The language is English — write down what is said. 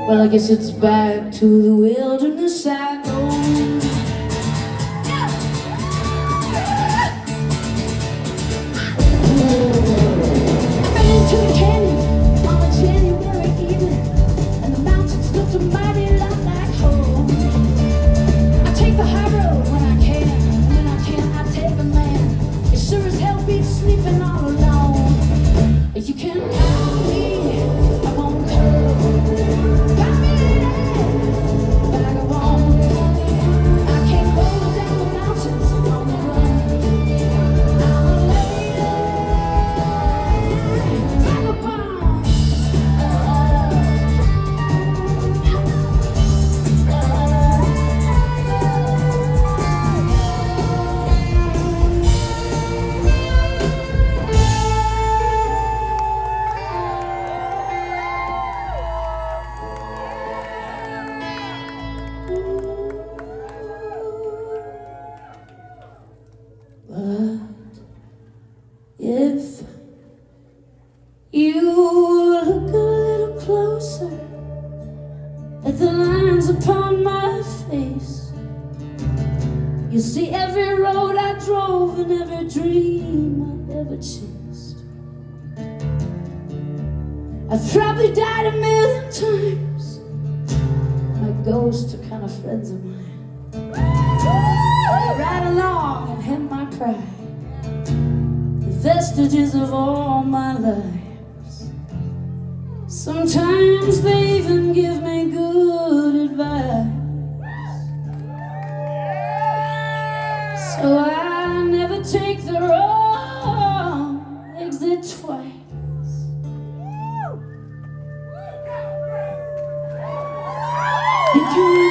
Well, I guess it's back to the wilderness I go. I ran into a canyon on a January evening, and the mountains looked a mighty lot like home. I take the high road when I can, and when I can't, I take the man. It sure as hell beats sleeping all alone. You can call me, I won't come. Call me Vagabond. I can't go down the mountains on the run. I'm a lady, Vagabond. But if you look a little closer at the lines upon my face, you'll see every road I drove and every dream I ever chased. I've probably died 1,000,000 times. My ghosts are kind of friends of mine. They ride along and hit my pride, the vestiges of all my lives. Sometimes they even give me good advice. So I never take the wrong exit twice. You can